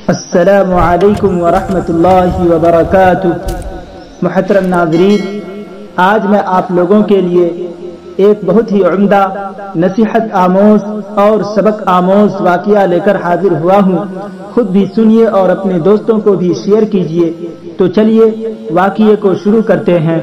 السلام علیکم ورحمۃ اللہ وبرکاتہ۔ محترم ناظرین، آج میں آپ لوگوں کے لیے ایک بہت ہی عمدہ نصیحت آموز اور سبق آموز واقعہ لے کر حاضر ہوا ہوں۔ خود بھی سنیے اور اپنے دوستوں کو بھی شیئر کیجیے۔ تو چلیے واقعے کو شروع کرتے ہیں۔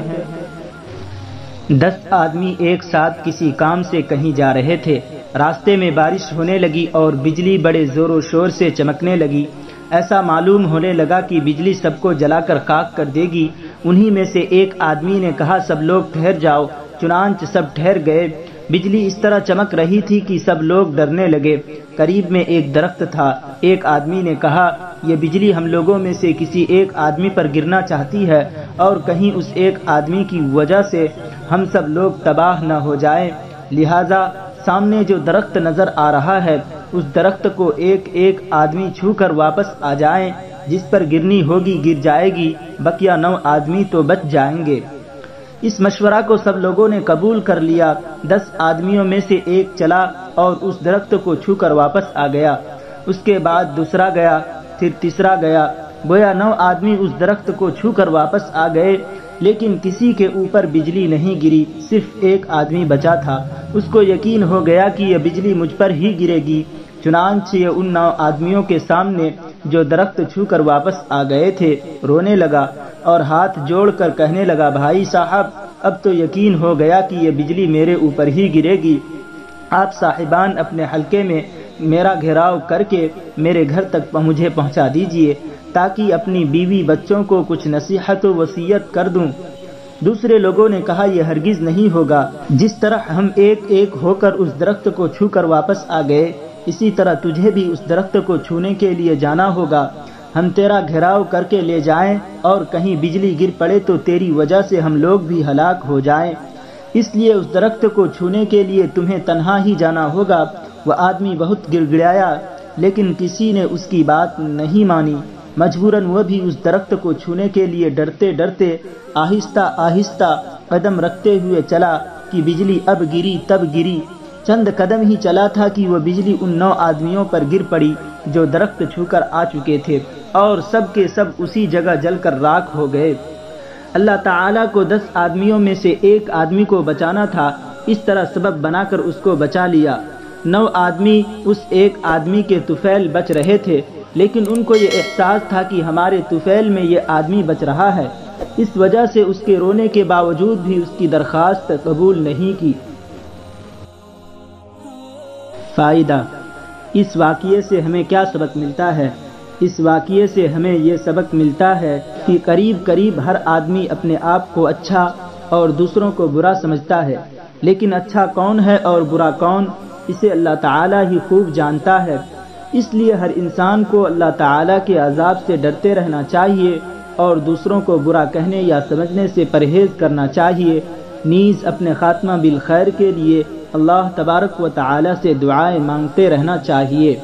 10 آدمی ایک ساتھ کسی کام سے کہیں جا رہے تھے۔ راستے میں بارش ہونے لگی اور بجلی بڑے زور و شور سے چمکنے لگی۔ ایسا معلوم ہونے لگا کہ بجلی سب کو جلا کر خاک کر دے گی۔ انہی میں سے ایک آدمی نے کہا، سب لوگ ٹھہر جاؤ۔ چنانچہ سب ٹھہر گئے۔ بجلی اس طرح چمک رہی تھی کہ سب لوگ ڈرنے لگے۔ قریب میں ایک درخت تھا۔ ایک آدمی نے کہا، یہ بجلی ہم لوگوں میں سے کسی ایک آدمی پر گرنا چاہتی ہے اور کہیں اس ایک آدمی کی وجہ سے ہم سب لوگ تباہ نہ ہو جائیں، لہذا سامنے جو درخت نظر آ رہا ہے اس درخت کو ایک ایک آدمی چھو کر واپس آ جائیں۔ جس پر گرنی ہوگی گر جائے گی، بقیہ 9 آدمی تو بچ جائیں گے۔ اس مشورہ کو سب لوگوں نے قبول کر لیا۔ 10 آدمیوں میں سے ایک چلا اور اس درخت کو چھو کر واپس آ گیا۔ اس کے بعد دوسرا گیا، پھر تیسرا گیا۔ گویا 9 آدمی اس درخت کو چھو کر واپس آ گئے، لیکن کسی کے اوپر بجلی نہیں گری، صرف ایک آدمی بچا تھا۔ اس کو یقین ہو گیا کہ یہ بجلی مجھ پر ہی گرے گی، چنانچہ یہ ان 9 آدمیوں کے سامنے جو درخت چھو کر واپس آ گئے تھے رونے لگا اور ہاتھ جوڑ کر کہنے لگا، بھائی صاحب، اب تو یقین ہو گیا کہ یہ بجلی میرے اوپر ہی گرے گی۔ آپ صاحبان اپنے حلقے میں میرا گھیراؤ کر کے میرے گھر تک مجھے پہنچا دیجئے تاکہ اپنی بیوی بچوں کو کچھ نصیحت و وصیت کر دوں۔ دوسرے لوگوں نے کہا، یہ ہرگز نہیں ہوگا۔ جس طرح ہم ایک ایک ہو کر اس درخت کو چھو کر واپس آ گئے، اسی طرح تجھے بھی اس درخت کو چھونے کے لیے جانا ہوگا۔ ہم تیرا گھیراؤ کر کے لے جائیں اور کہیں بجلی گر پڑے تو تیری وجہ سے ہم لوگ بھی ہلاک ہو جائیں، اس لیے اس درخت کو چھونے کے لیے تمہیں تنہا ہی جانا ہوگا۔ وہ آدمی بہت گڑ گڑایا، لیکن کسی نے اس کی بات نہیں مانی۔ مجبوراً وہ بھی اس درخت کو چھونے کے لیے ڈرتے ڈرتے آہستہ آہستہ قدم رکھتے ہوئے چلا کہ بجلی اب گری تب گری۔ چند قدم ہی چلا تھا کہ وہ بجلی ان 9 آدمیوں پر گر پڑی جو درخت چھو کر آ چکے تھے، اور سب کے سب اسی جگہ جل کر راکھ ہو گئے۔ اللہ تعالیٰ کو 10 آدمیوں میں سے ایک آدمی کو بچانا تھا، اس طرح سبب بنا کر اس کو بچا لیا۔ 9 آدمی اس ایک آدمی کے طفیل بچ رہے تھے، لیکن ان کو یہ احساس تھا کہ ہمارے طفیل میں یہ آدمی بچ رہا ہے، اس وجہ سے اس کے رونے کے باوجود بھی اس کی درخواست قبول نہیں کی۔ فائدہ: اس واقعے سے ہمیں کیا سبق ملتا ہے؟ اس واقعے سے ہمیں یہ سبق ملتا ہے کہ قریب قریب ہر آدمی اپنے آپ کو اچھا اور دوسروں کو برا سمجھتا ہے، لیکن اچھا کون ہے اور برا کون، اسے اللہ تعالیٰ ہی خوب جانتا ہے۔ اس لیے ہر انسان کو اللہ تعالیٰ کے عذاب سے ڈرتے رہنا چاہیے اور دوسروں کو برا کہنے یا سمجھنے سے پرہیز کرنا چاہیے۔ نیز اپنے خاتمہ بالخیر کے لیے اللہ تبارک و تعالی سے دعائیں مانگتے رہنا چاہیے۔